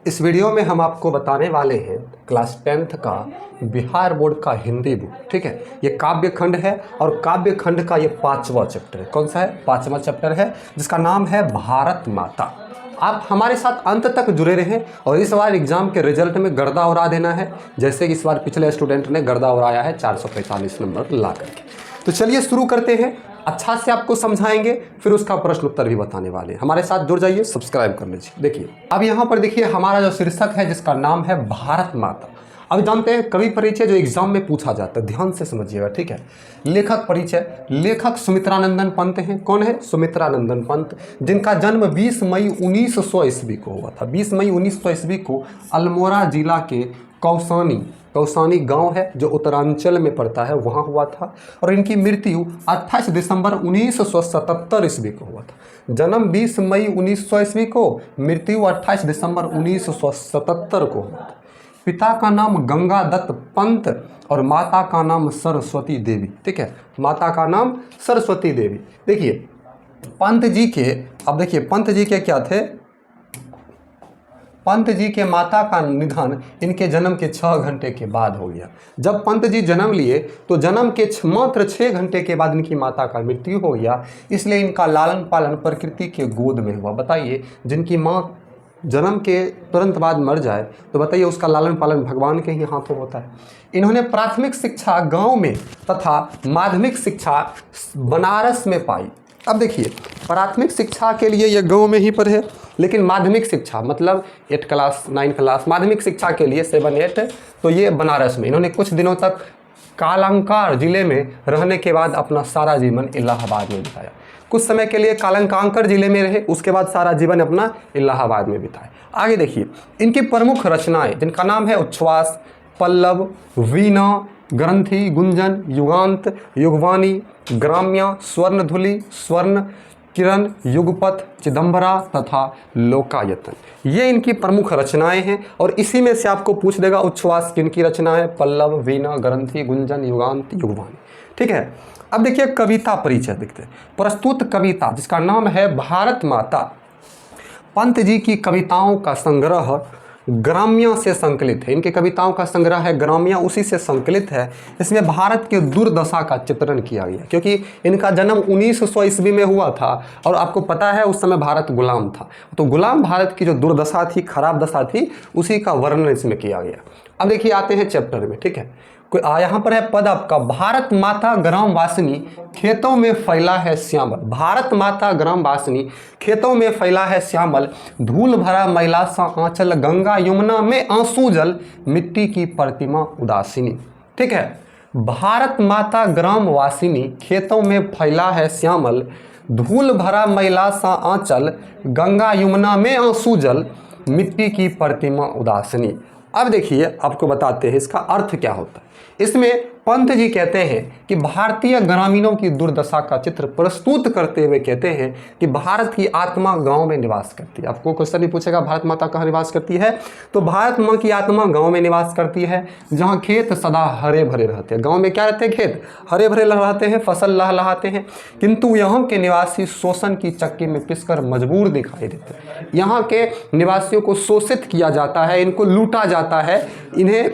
इस वीडियो में हम आपको बताने वाले हैं क्लास 10th का बिहार बोर्ड का हिंदी बुक। ठीक है, ये काव्य खंड है और काव्य खंड का ये 5वां चैप्टर है। कौन सा है? 5वां चैप्टर है जिसका नाम है भारत माता। आप हमारे साथ अंत तक जुड़े रहें और इस बार एग्जाम के रिजल्ट में गर्दा उड़ा देना है, जैसे कि इस बार पिछले स्टूडेंट ने गर्दा उड़ाया है 445 नंबर ला करके। तो चलिए शुरू करते हैं। अच्छा से आपको समझाएंगे, फिर उसका प्रश्न उत्तर भी बताने वाले हैं। हमारे साथ जुड़ जाइए, सब्सक्राइब कर लीजिए। देखिए अब यहाँ पर देखिए हमारा जो शीर्षक है जिसका नाम है भारत माता। अब जानते हैं कवि परिचय जो एग्जाम में पूछा जाता है, ध्यान से समझिएगा। ठीक है, लेखक परिचय, लेखक सुमित्रानंदन पंत हैं। कौन है? सुमित्रानंदन पंत, जिनका जन्म 20 मई 1900 ईस्वी को हुआ था। 20 मई 1900 ईस्वी को अल्मोड़ा जिला के कौसानी गांव है जो उत्तरांचल में पड़ता है, वहां हुआ था। और इनकी मृत्यु 28 दिसंबर 1977 ईस्वी को हुआ था। जन्म 20 मई 1900 ईस्वी को, मृत्यु 28 दिसंबर 1977 को हुआ था। पिता का नाम गंगा दत्त पंत और माता का नाम सरस्वती देवी। ठीक है, माता का नाम सरस्वती देवी। देखिए पंत जी के, अब देखिए पंत जी के क्या थे? पंत जी के माता का निधन इनके जन्म के 6 घंटे के बाद हो गया। जब पंत जी जन्म लिए तो जन्म के मात्र 6 घंटे के बाद इनकी माता का मृत्यु हो गया, इसलिए इनका लालन पालन प्रकृति के गोद में हुआ। बताइए, जिनकी माँ जन्म के तुरंत बाद मर जाए तो बताइए उसका लालन पालन भगवान के ही हाथों होता है। इन्होंने प्राथमिक शिक्षा गांव में तथा माध्यमिक शिक्षा बनारस में पाई। अब देखिए प्राथमिक शिक्षा के लिए ये गांव में ही पढ़े, लेकिन माध्यमिक शिक्षा मतलब 8 क्लास 9 क्लास माध्यमिक शिक्षा के लिए 7 8 तो ये बनारस में। इन्होंने कुछ दिनों तक कालंकार जिले में रहने के बाद अपना सारा जीवन इलाहाबाद में बिताया। कुछ समय के लिए कालंकांकर जिले में रहे, उसके बाद सारा जीवन अपना इलाहाबाद में बिताया। आगे देखिए इनकी प्रमुख रचनाएं जिनका नाम है उच्छ्वास, पल्लव, वीणा, ग्रंथि, गुंजन, युगांत, युगवाणी, ग्राम्या, स्वर्णधुली, स्वर्ण किरण, युगपथ, चिदंबरा तथा लोकायतन। ये इनकी प्रमुख रचनाएं हैं और इसी में से आपको पूछ देगा उच्छ्वास किनकी रचना है? पल्लव, वीणा, ग्रंथि, गुंजन, युगांत, युगवाणी। ठीक है, अब देखिए कविता परिचय देखते हैं। प्रस्तुत कविता जिसका नाम है भारत माता, पंत जी की कविताओं का संग्रह ग्राम्या से संकलित है। इनके कविताओं का संग्रह है ग्राम्या, उसी से संकलित है। इसमें भारत के दुर्दशा का चित्रण किया गया, क्योंकि इनका जन्म 1900 ईस्वी में हुआ था और आपको पता है उस समय भारत गुलाम था। तो गुलाम भारत की जो दुर्दशा थी, खराब दशा थी, उसी का वर्णन इसमें किया गया। अब देखिए आते हैं चैप्टर में। ठीक है, यहाँ पर है पद आपका, भारत माता ग्राम वासिनी खेतों में फैला है श्यामल। भारत माता ग्राम वासिनी खेतों में फैला है श्यामल, धूल भरा मैला सा आंचल, गंगा यमुना में आंसू जल, मिट्टी की प्रतिमा उदासीनी। ठीक है, भारत माता ग्राम वासिनी खेतों में फैला है श्यामल, धूल भरा मैला सा आंचल, गंगा यमुना में आंसू जल, मिट्टी की प्रतिमा उदासीनी। अब देखिए आपको बताते हैं इसका अर्थ क्या होता है। इसमें पंत जी कहते हैं कि भारतीय ग्रामीणों की दुर्दशा का चित्र प्रस्तुत करते हुए कहते हैं कि भारत की आत्मा गांव में निवास करती है। आपको क्वेश्चन भी पूछेगा भारत माता कहाँ निवास करती है, तो भारत माँ की आत्मा गांव में निवास करती है, जहाँ खेत सदा हरे भरे रहते हैं। गांव में क्या रहते हैं? खेत हरे भरे रहते हैं, फसल लहलहाते हैं, किंतु यहाँ के निवासी शोषण की चक्की में पिसकर मजबूर दिखाई देते हैं। यहाँ के निवासियों को शोषित किया जाता है, इनको लूटा जाता है, इन्हें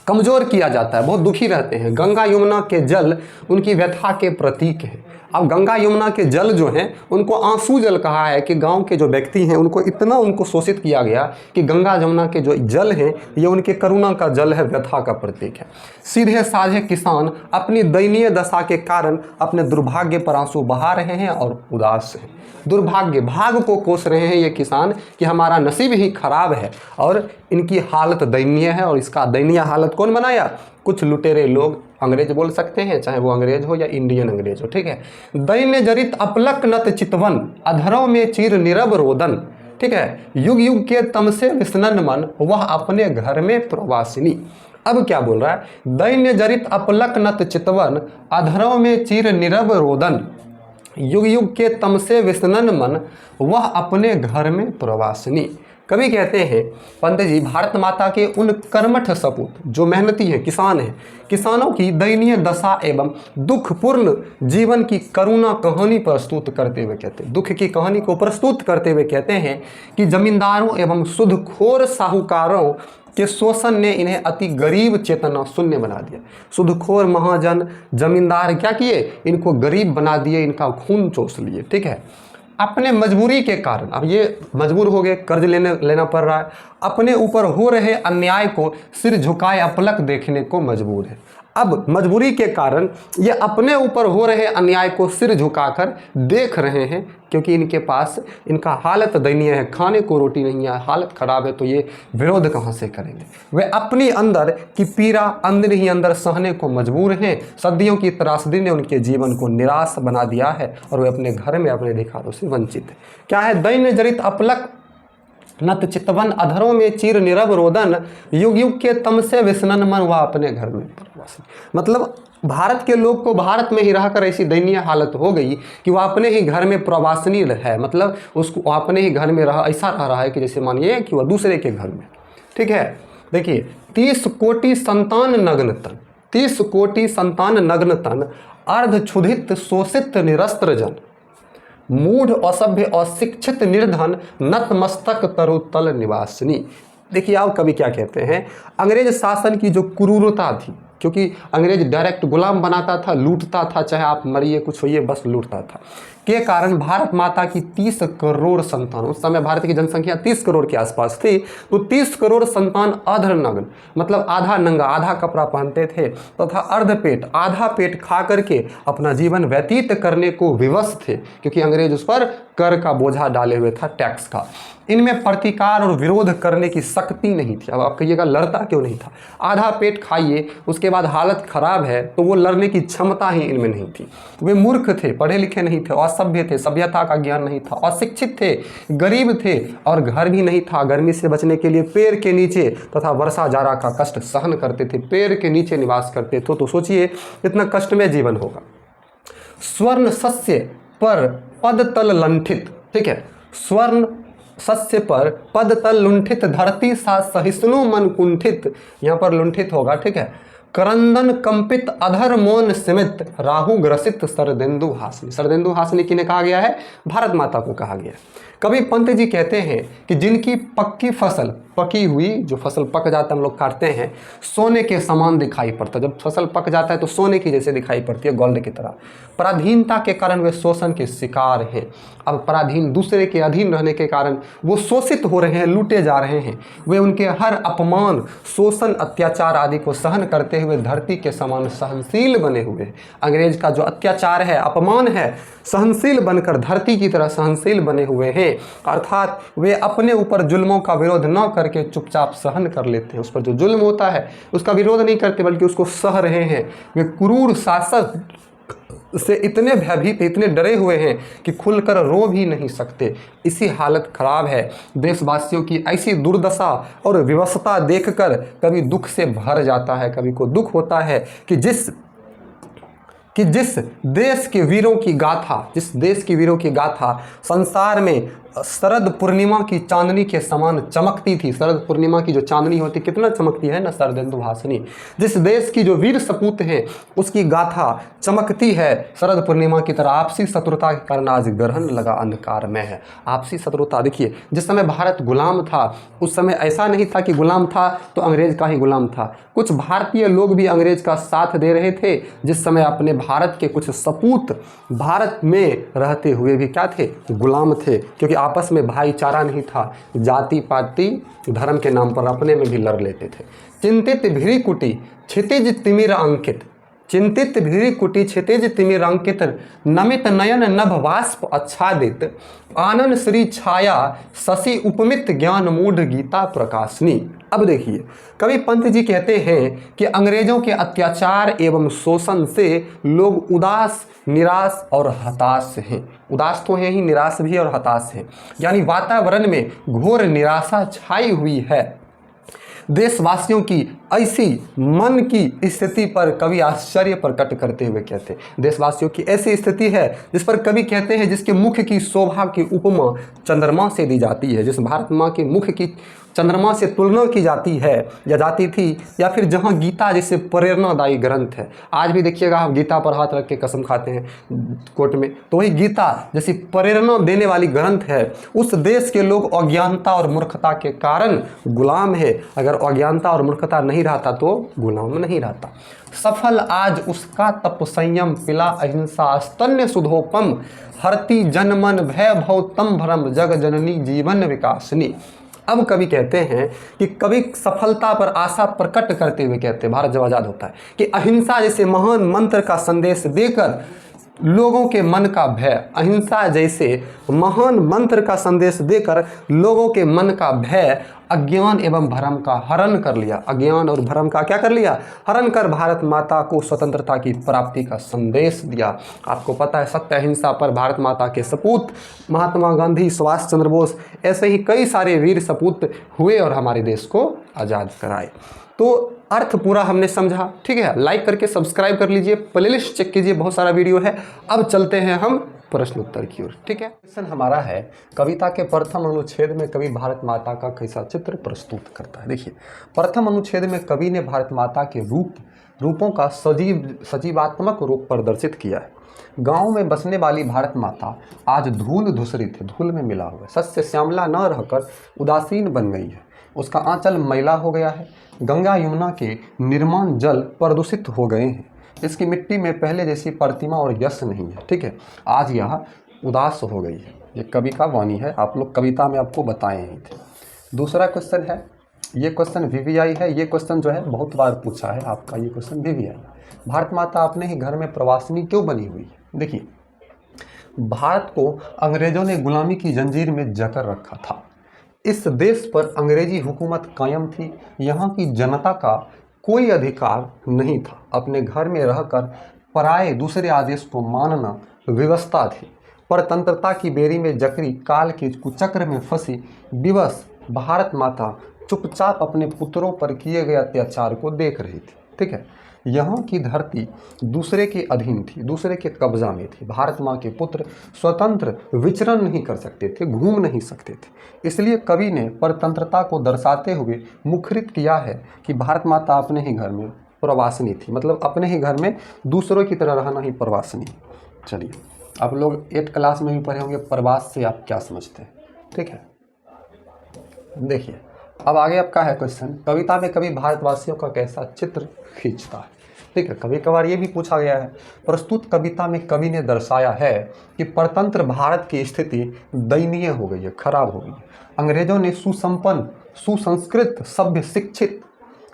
कमज़ोर किया जाता है, बहुत दुखी रहते हैं। गंगा यमुना के जल उनकी व्यथा के प्रतीक हैं। अब गंगा यमुना के जल जो हैं उनको आंसू जल कहा है कि गांव के जो व्यक्ति हैं उनको इतना शोषित किया गया कि गंगा यमुना के जो जल हैं ये उनके करुणा का जल है, व्यथा का प्रतीक है। सीधे साधे किसान अपनी दयनीय दशा के कारण अपने दुर्भाग्य पर आंसू बहा रहे हैं और उदास हैं। दुर्भाग्य, भाग को कोस रहे हैं ये किसान कि हमारा नसीब ही खराब है और इनकी हालत दयनीय है। और इसका दयनीय हालत कौन बनाया? कुछ लुटेरे लोग, अंग्रेज बोल सकते हैं, चाहे वो अंग्रेज हो या इंडियन अंग्रेज हो। ठीक है, दैन्य जरित अपलक नत चितवन, अधरों में चीर निरब रोदन। ठीक है, युग युग के तम से विस्नन मन, वह अपने घर में प्रवासिनी। अब क्या बोल रहा है? दैन्य जरित अपलक नत चितवन, अधरों में चीर निरब रोदन, युग युग के तम से विस्नन मन, वह अपने घर में प्रवासिनी। कवि कहते हैं पंत जी, भारत माता के उन कर्मठ सपूत जो मेहनती हैं, किसान हैं, किसानों की दयनीय दशा एवं दुखपूर्ण जीवन की करुणा कहानी प्रस्तुत करते हुए कहते हैं, दुख की कहानी को प्रस्तुत करते हुए कहते हैं कि जमींदारों एवं सुदखोर साहूकारों के शोषण ने इन्हें अति गरीब चेतना शून्य बना दिया। सुदखोर महाजन जमींदार क्या किए, इनको गरीब बना दिए, इनका खून चूस लिए। ठीक है, अपने मजबूरी के कारण, अब ये मजबूर हो गए, कर्ज लेना पड़ रहा है, अपने ऊपर हो रहे अन्याय को सिर झुकाए अपलक देखने को मजबूर है। अब मजबूरी के कारण ये अपने ऊपर हो रहे अन्याय को सिर झुकाकर देख रहे हैं, क्योंकि इनके पास, इनका हालत दयनीय है, खाने को रोटी नहीं है, हालत खराब है, तो ये विरोध कहाँ से करेंगे। वे अपनी अंदर की पीड़ा अंदर ही अंदर सहने को मजबूर हैं। सदियों की त्रासदी ने उनके जीवन को निराश बना दिया है और वे अपने घर में अपने अधिकारों से वंचित है। क्या है, दैन्य जरित अपलक नत चितवन अधरों में चीर निरव रोदन, युग युग के तम से विस्नन मन वह अपने घर में प्रवासी। मतलब भारत के लोग को भारत में ही रहकर ऐसी दयनीय हालत हो गई कि वह अपने ही घर में प्रवासनी है, मतलब उसको अपने ही घर में रहा, ऐसा रह रहा है कि जैसे मानिए कि वह दूसरे के घर में। ठीक है, देखिए 30 कोटि संतान नग्न तन, 30 कोटि संतान नग्न तन, अर्ध क्षुधित शोषित निरस्त्र जन, मूढ़ असभ्य अशिक्षित निर्धन, नतमस्तक तरुतल निवासिनी। देखिए आप कवि क्या कहते हैं, अंग्रेज शासन की जो क्रूरता थी, क्योंकि अंग्रेज डायरेक्ट गुलाम बनाता था, लूटता था, चाहे आप मरिए कुछ होइए बस लूटता था, के कारण भारत माता की 30 करोड़ संतान, उस समय भारत की जनसंख्या 30 करोड़ के आसपास थी, तो 30 करोड़ संतान अर्धनग्न, मतलब आधा नंगा, आधा कपड़ा पहनते थे, तथा अर्धपेट, आधा पेट खा करके अपना जीवन व्यतीत करने को विवश थे, क्योंकि अंग्रेज उस पर कर का बोझा डाले हुए था, टैक्स का। इनमें प्रतिकार और विरोध करने की शक्ति नहीं थी। अब आप कहिएगा लड़ता क्यों नहीं था, आधा पेट खाइए उसके बाद हालत खराब है, तो वो लड़ने की क्षमता ही इनमें नहीं थी। वे मूर्ख थे, पढ़े लिखे नहीं थे, असभ्य थे, सभ्यता का ज्ञान नहीं था, अशिक्षित थे, गरीब थे, और घर भी नहीं था। गर्मी से बचने के लिए पेड़ के नीचे तथा वर्षा जाड़ा का कष्ट सहन करते थे, पेड़ के नीचे निवास करते थे, तो सोचिए कितना कष्टमय जीवन होगा। स्वर्ण सस्य पर पद तल लंठित, ठीक है, स्वर्ण सस्य पर पद तल लुंठित, धरती सा सहिष्णु मन कुंठित, यहाँ पर लुंठित होगा। ठीक है, करंदन कंपित अधर मौन सिमित, राहु ग्रसित सरदेंदु हासिनी। सरदेंदु हासिनी किन्हें कहा गया है, भारत माता को कहा गया है। कवि पंत जी कहते हैं कि जिनकी पक्की फसल, पकी हुई जो फसल पक जाता है, हम लोग काटते हैं, सोने के समान दिखाई पड़ता है। जब फसल पक जाता है तो सोने की जैसे दिखाई पड़ती है, गोल्ड की तरह। पराधीनता के कारण वे शोषण के शिकार हैं। अब पराधीन, दूसरे के अधीन रहने के कारण वो शोषित हो रहे हैं, लूटे जा रहे हैं। वे उनके हर अपमान, शोषण, अत्याचार आदि को सहन करते हुए धरती के समान सहनशील बने हुए हैं। अंग्रेज का जो अत्याचार है, अपमान है, सहनशील बनकर धरती की तरह सहनशील बने हुए हैं। अर्थात वे अपने ऊपर जुल्मों का विरोध न करके चुपचाप सहन कर लेते हैं। उस पर जो जुल्म होता है उसका विरोध नहीं करते, बल्कि उसको सह रहे हैं। वे क्रूर शासक से इतने भयभीत, इतने डरे हुए हैं कि खुलकर रो भी नहीं सकते। इसी हालत खराब है। देशवासियों की ऐसी दुर्दशा और विवशता देखकर कभी दुख से भर जाता है। कभी को दुख होता है कि जिस देश के वीरों की गाथा, जिस देश की वीरों की गाथा संसार में शरद पूर्णिमा की चांदनी के समान चमकती थी। शरद पूर्णिमा की जो चांदनी होती कितना चमकती है ना, सरदेंदु हासिनी। जिस देश की जो वीर सपूत हैं उसकी गाथा चमकती है शरद पूर्णिमा की तरह। आपसी शत्रुता के कारण आज ग्रहण लगा अंधकार में है। आपसी शत्रुता देखिए, जिस समय भारत गुलाम था उस समय ऐसा नहीं था कि गुलाम था तो अंग्रेज का ही गुलाम था। कुछ भारतीय लोग भी अंग्रेज का साथ दे रहे थे। जिस समय अपने भारत के कुछ सपूत भारत में रहते हुए भी क्या थे, गुलाम थे, क्योंकि आपस में भाईचारा नहीं था। जाति पाति धर्म के नाम पर अपने में भी लड़ लेते थे। चिंतित भीरी कुटी क्षितिज तिमिर अंकित, चिंतित भीरी कुटी क्षितिज तिमिर अंकित, नमित नयन नभ वाष्प आच्छादित, आनंद श्री छाया शशि उपमित, ज्ञान मूढ़ गीता प्रकाशनी। अब देखिए, कवि पंत जी कहते हैं कि अंग्रेजों के अत्याचार एवं शोषण से लोग उदास, निराश और हताश हैं। उदास तो हैं ही, निराश भी और हताश हैं। यानी वातावरण में घोर निराशा छाई हुई है। देशवासियों की ऐसी मन की स्थिति पर कवि आश्चर्य प्रकट करते हुए कहते हैं, देशवासियों की ऐसी स्थिति है जिस पर कवि कहते हैं जिसके मुख की शोभा की उपमा चंद्रमा से दी जाती है, जिस भारत माँ के मुख की चंद्रमा से तुलना की जाती है या जाती थी, या फिर जहाँ गीता जैसे प्रेरणादायी ग्रंथ है। आज भी देखिएगा हम गीता पर हाथ रख के कसम खाते हैं कोर्ट में, तो वही गीता जैसी प्रेरणा देने वाली ग्रंथ है। उस देश के लोग अज्ञानता और मूर्खता के कारण गुलाम है। अगर अज्ञानता और मूर्खता नहीं रहता तो गुलाम नहीं रहता। सफल आज उसका तप संयम पिला अहिंसा स्तन्य सुधोपम हरती जनमन भय भव तम भ्रम जग जननी जीवन विकासनी। अब कवि कहते हैं कि कवि सफलता पर आशा प्रकट करते हुए कहते हैं, भारत जब आज़ाद होता है, कि अहिंसा जैसे महान मंत्र का संदेश देकर लोगों के मन का भय, अहिंसा जैसे महान मंत्र का संदेश देकर लोगों के मन का भय, अज्ञान एवं भ्रम का हरण कर लिया। अज्ञान और भ्रम का क्या कर लिया? हरण कर भारत माता को स्वतंत्रता की प्राप्ति का संदेश दिया। आपको पता है सत्य अहिंसा पर भारत माता के सपूत महात्मा गांधी, सुभाष चंद्र बोस, ऐसे ही कई सारे वीर सपूत हुए और हमारे देश को आज़ाद कराए। तो अर्थ पूरा हमने समझा, ठीक है। लाइक करके सब्सक्राइब कर लीजिए, प्लेलिस्ट चेक कीजिए, बहुत सारा वीडियो है। अब चलते हैं हम प्रश्न उत्तर की ओर, ठीक है। क्वेश्चन हमारा है, कविता के प्रथम अनुच्छेद में कवि भारत माता का कैसा चित्र प्रस्तुत करता है। देखिए, प्रथम अनुच्छेद में कवि ने भारत माता के रूपों का सजीवात्मक रूप प्रदर्शित किया है। गांव में बसने वाली भारत माता आज धूल धूसरित है, धूल में मिला हुआ है, सस्य श्यामला न रहकर उदासीन बन गई है। उसका आंचल मैला हो गया है। गंगा यमुना के निर्माण जल प्रदूषित हो गए हैं। इसकी मिट्टी में पहले जैसी प्रतिमा और यश नहीं है, ठीक है। आज यह उदास हो गई है। ये कवि का वाणी है, आप लोग कविता में आपको बताए ही थे। दूसरा क्वेश्चन है, ये क्वेश्चन वीवीआई है। ये क्वेश्चन जो है बहुत बार पूछा है आपका, ये क्वेश्चन वीवीआई। भारत माता अपने ही घर में प्रवासिनी क्यों बनी हुई है? देखिए, भारत को अंग्रेजों ने गुलामी की जंजीर में जकड़ रखा था। इस देश पर अंग्रेजी हुकूमत कायम थी। यहाँ की जनता का कोई अधिकार नहीं था। अपने घर में रहकर पराये दूसरे आदेश को मानना व्यवस्था थी। परतंत्रता की बेरी में जकड़ी काल के कुचक्र में फंसी विवश भारत माता चुपचाप अपने पुत्रों पर किए गए अत्याचार को देख रही थी, ठीक है। यहाँ की धरती दूसरे के अधीन थी, दूसरे के कब्जा में थी। भारत माँ के पुत्र स्वतंत्र विचरण नहीं कर सकते थे, घूम नहीं सकते थे। इसलिए कवि ने परतंत्रता को दर्शाते हुए मुखरित किया है कि भारत माता अपने ही घर में प्रवासिनी थी, मतलब अपने ही घर में दूसरों की तरह रहना ही प्रवासिनी। चलिए, आप लोग 8th क्लास में भी पढ़े होंगे प्रवास से आप क्या समझते हैं, ठीक है। देखिए, अब आगे आपका है क्वेश्चन, कविता में कवि भारतवासियों का कैसा चित्र खींचता है, ठीक है। कभी कभार ये भी पूछा गया है। प्रस्तुत कविता में कवि ने दर्शाया है कि परतंत्र भारत की स्थिति दयनीय हो गई है, खराब हो गई है। अंग्रेजों ने सुसंपन्न, सुसंस्कृत, सभ्य, शिक्षित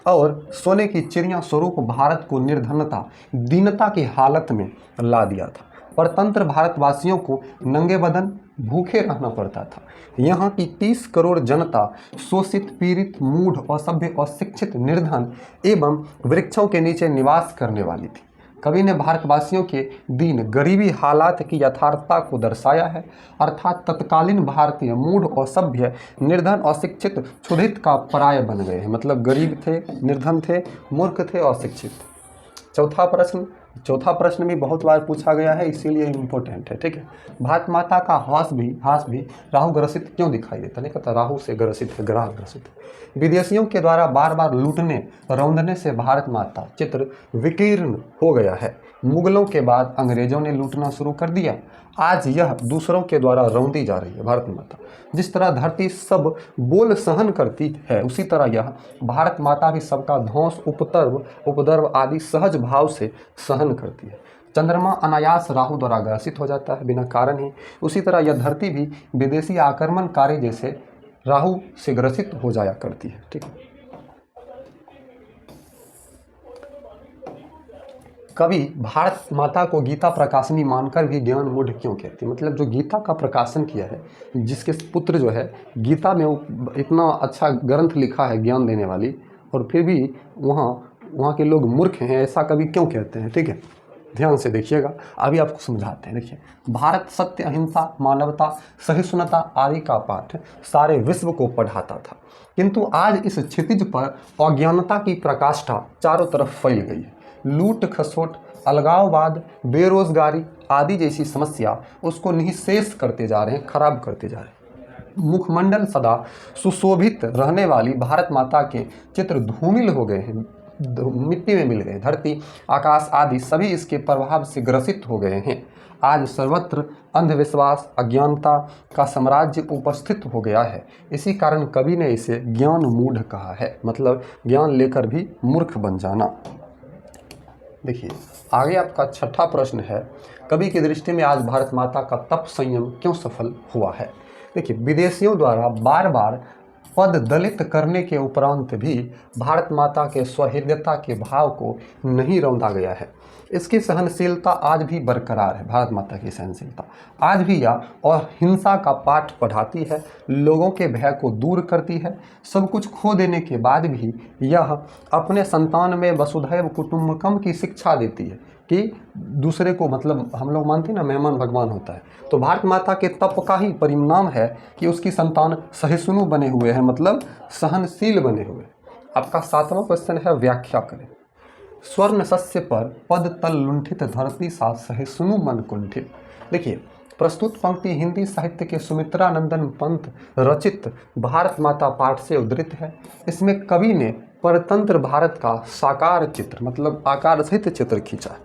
और सोने की चिड़िया स्वरूप भारत को निर्धनता, दीनता की हालत में ला दिया था। परतंत्र भारतवासियों को नंगे बदन भूखे रहना पड़ता था। यहाँ की 30 करोड़ जनता शोषित, पीड़ित, मूढ़, असभ्य, अशिक्षित, निर्धन एवं वृक्षों के नीचे निवास करने वाली थी। कवि ने भारतवासियों के दीन गरीबी हालात की यथार्थता को दर्शाया है, अर्थात तत्कालीन भारतीय मूढ़, असभ्य, निर्धन, अशिक्षित, क्षुधित का पराय बन गए हैं, मतलब गरीब थे, निर्धन थे, मूर्ख थे, अशिक्षित। चौथा प्रश्न भी बहुत बार पूछा गया है, इसीलिए इम्पोर्टेंट है, ठीक है। भारत माता का हास भी राहु ग्रसित क्यों दिखाई देता? नहीं कहता राहु से ग्रसित है, ग्रह ग्रसित है। विदेशियों के द्वारा बार बार लूटने रौंदने से भारत माता चित्र विकीर्ण हो गया है। मुगलों के बाद अंग्रेजों ने लूटना शुरू कर दिया। आज यह दूसरों के द्वारा रौंदी जा रही है भारत माता। जिस तरह धरती सब बोल सहन करती है, उसी तरह यह भारत माता भी सबका ध्वंस, उपद्रव आदि सहज भाव से सहन करती है। चंद्रमा अनायास राहु द्वारा ग्रसित हो जाता है बिना कारण ही, उसी तरह यह धरती भी विदेशी आक्रमणकारी जैसे राहु से ग्रसित हो जाया करती है, ठीक है। कवि भारत माता को गीता प्रकाशनी मानकर भी ज्ञान मूढ़ क्यों कहते हैं? मतलब जो गीता का प्रकाशन किया है, जिसके पुत्र जो है गीता में इतना अच्छा ग्रंथ लिखा है ज्ञान देने वाली, और फिर भी वहाँ के लोग मूर्ख हैं, ऐसा कवि क्यों कहते हैं, ठीक है। ध्यान से देखिएगा, अभी आपको समझाते हैं। देखिए, भारत सत्य, अहिंसा, मानवता, सहिष्णुता आदि का पाठ सारे विश्व को पढ़ाता था, किंतु आज इस क्षितिज पर अज्ञानता की प्रकाष्ठा चारों तरफ फैल गई है। लूट खसोट, अलगाववाद, बेरोजगारी आदि जैसी समस्या उसको निःशेष करते जा रहे हैं, खराब करते जा रहे हैं। मुखमंडल सदा सुशोभित रहने वाली भारत माता के चित्र धूमिल हो गए हैं, मिट्टी में मिल गए। धरती, आकाश आदि सभी इसके प्रभाव से ग्रसित हो गए हैं। आज सर्वत्र अंधविश्वास, अज्ञानता का साम्राज्य उपस्थित हो गया है। इसी कारण कवि ने इसे ज्ञान मूढ़ कहा है, मतलब ज्ञान लेकर भी मूर्ख बन जाना। देखिए, आगे आपका छठा प्रश्न है, कवि की दृष्टि में आज भारत माता का तप संयम क्यों सफल हुआ है। देखिए, विदेशियों द्वारा बार बार पद दलित करने के उपरांत भी भारत माता के स्वहृदयता के भाव को नहीं रौंदा गया है। इसकी सहनशीलता आज भी बरकरार है। भारत माता की सहनशीलता आज भी यह और हिंसा का पाठ पढ़ाती है, लोगों के भय को दूर करती है। सब कुछ खो देने के बाद भी यह अपने संतान में वसुधैव कुटुंबकम की शिक्षा देती है कि दूसरे को, मतलब हम लोग मानते हैं ना, मेहमान भगवान होता है। तो भारत माता के तप का ही परिणाम है कि उसकी संतान सहिष्णु बने हुए हैं, मतलब सहनशील बने हुए। आपका सातवां क्वेश्चन है, व्याख्या करें। स्वर्ण सस्य पर पद तल लुंठित, धरती सा सहिष्णु मन कुंठित। देखिए, प्रस्तुत पंक्ति हिंदी साहित्य के सुमित्रानंदन पंत रचित भारत माता पाठ से उद्धृत है। इसमें कवि ने परतंत्र भारत का साकार चित्र, मतलब आकार सहित चित्र खींचा।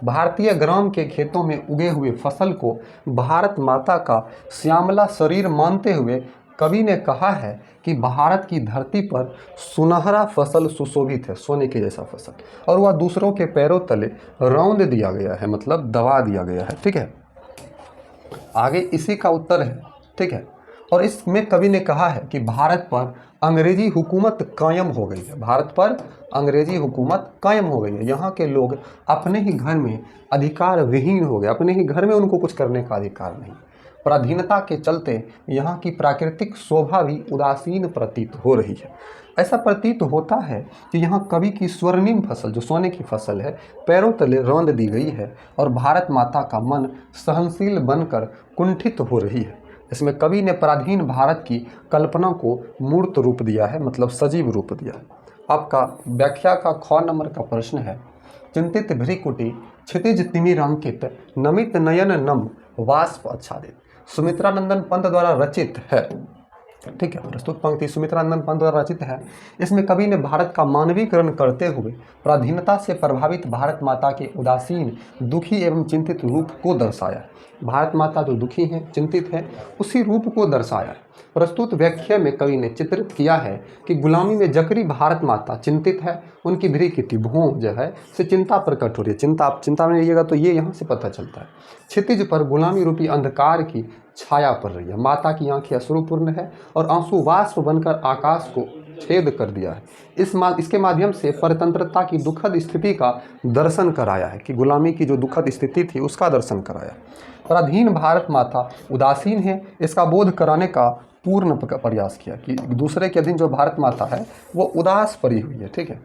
भारतीय ग्राम के खेतों में उगे हुए फसल को भारत माता का श्यामला शरीर मानते हुए कवि ने कहा है कि भारत की धरती पर सुनहरा फसल सुशोभित है, सोने के जैसा फसल, और वह दूसरों के पैरों तले रौंद दिया गया है, मतलब दबा दिया गया है। ठीक है, आगे इसी का उत्तर है। ठीक है, और इसमें कवि ने कहा है कि भारत पर अंग्रेजी हुकूमत कायम हो गई है। भारत पर अंग्रेजी हुकूमत कायम हो गई है। यहाँ के लोग अपने ही घर में अधिकार विहीन हो गए, अपने ही घर में उनको कुछ करने का अधिकार नहीं। पराधीनता के चलते यहाँ की प्राकृतिक शोभा भी उदासीन प्रतीत हो रही है। ऐसा प्रतीत होता है कि यहाँ कवि की स्वर्णिम फसल, जो सोने की फसल है, पैरों तले रौंद दी गई है और भारत माता का मन सहनशील बनकर कुंठित हो रही है। इसमें कवि ने पराधीन भारत की कल्पना को मूर्त रूप दिया है, मतलब सजीव रूप दिया है। आपका व्याख्या का ख नंबर का प्रश्न है, चिंतित भ्रिकुटी क्षितिज तिमिरांकित, नमित नयन नम वाष्प आच्छादित। सुमित्रानंदन पंत द्वारा रचित है। ठीक है, प्रस्तुत पंक्ति सुमित्रानंदन पंत द्वारा रचित है। इसमें कवि ने भारत का मानवीकरण करते हुए पराधीनता से प्रभावित भारत माता के उदासीन, दुखी एवं चिंतित रूप को दर्शाया। भारत माता जो दुखी है, चिंतित है, उसी रूप को दर्शाया। प्रस्तुत व्याख्या में कवि ने चित्रित किया है कि गुलामी में जकरी भारत माता चिंतित है, उनकी भ्रिकुटी भौं जो है से चिंता प्रकट हो रही है। चिंता, आप चिंता में रहिएगा तो ये यहाँ से पता चलता है। क्षितिज पर गुलामी रूपी अंधकार की छाया पड़ रही है। माता की आंखें अश्रुपूर्ण है और आंसू वाष्प बनकर आकाश को छेद कर दिया है। इसके माध्यम से परतंत्रता की दुखद स्थिति का दर्शन कराया है, कि गुलामी की जो दुखद स्थिति थी उसका दर्शन कराया। पराधीन भारत माता उदासीन है, इसका बोध कराने का पूर्ण प्रयास किया कि दूसरे के अधीन जो भारत माता है वो उदास पड़ी हुई है। ठीक है,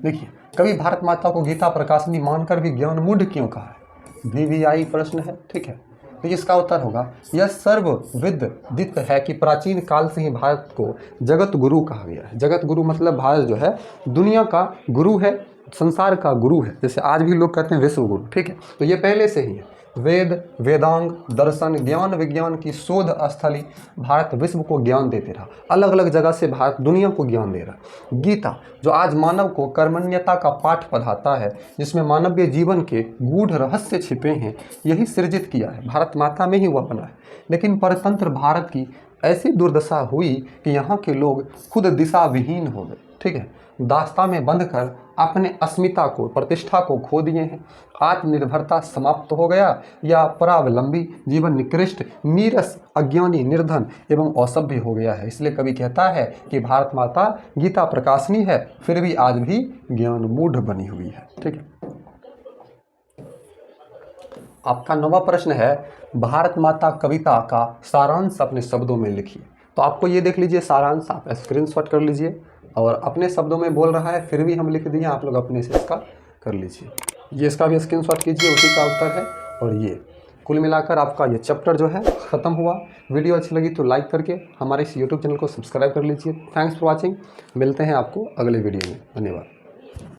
देखिए, कभी भारत माता को गीता प्रकाशनी मानकर भी ज्ञान मूढ़ क्यों कहा है, VVI प्रश्न है। ठीक है, तो इसका उत्तर होगा, यह सर्वविदित है कि प्राचीन काल से ही भारत को जगत गुरु कहा गया है। जगत गुरु मतलब भारत जो है दुनिया का गुरु है, संसार का गुरु है, जैसे आज भी लोग कहते हैं विश्व गुरु। ठीक है, तो ये पहले से ही है। वेद, वेदांग, दर्शन, ज्ञान विज्ञान की शोध स्थली भारत विश्व को ज्ञान देते रहा। अलग अलग जगह से भारत दुनिया को ज्ञान दे रहा। गीता जो आज मानव को कर्मण्यता का पाठ पढ़ाता है, जिसमें मानवीय जीवन के गूढ़ रहस्य छिपे हैं, यही सृजित किया है, भारत माता में ही वह बना है। लेकिन परतंत्र भारत की ऐसी दुर्दशा हुई कि यहाँ के लोग खुद दिशा विहीन हो गए। ठीक है, दास्ता में बंधकर अपने अस्मिता को, प्रतिष्ठा को खो दिए हैं। आत्मनिर्भरता समाप्त हो गया या परावलंबी जीवन निकृष्ट, नीरस, अज्ञानी, निर्धन एवं असभ्य हो गया है। इसलिए कवि कहता है कि भारत माता गीता प्रकाशनी है, फिर भी आज भी ज्ञान मूढ़ बनी हुई है। ठीक है, आपका 9वां प्रश्न है, भारत माता कविता का सारांश अपने शब्दों में लिखिए। तो आपको ये देख लीजिए सारांश, आप स्क्रीनशॉट कर लीजिए और अपने शब्दों में बोल रहा है, फिर भी हम लिख दिए, आप लोग अपने से इसका कर लीजिए। ये इसका भी स्क्रीनशॉट कीजिए, उसी का उत्तर है। और ये कुल मिलाकर आपका ये चैप्टर जो है ख़त्म हुआ। वीडियो अच्छी लगी तो लाइक करके हमारे इस यूट्यूब चैनल को सब्सक्राइब कर लीजिए। Thanks for watching. मिलते हैं आपको अगले वीडियो में। धन्यवाद।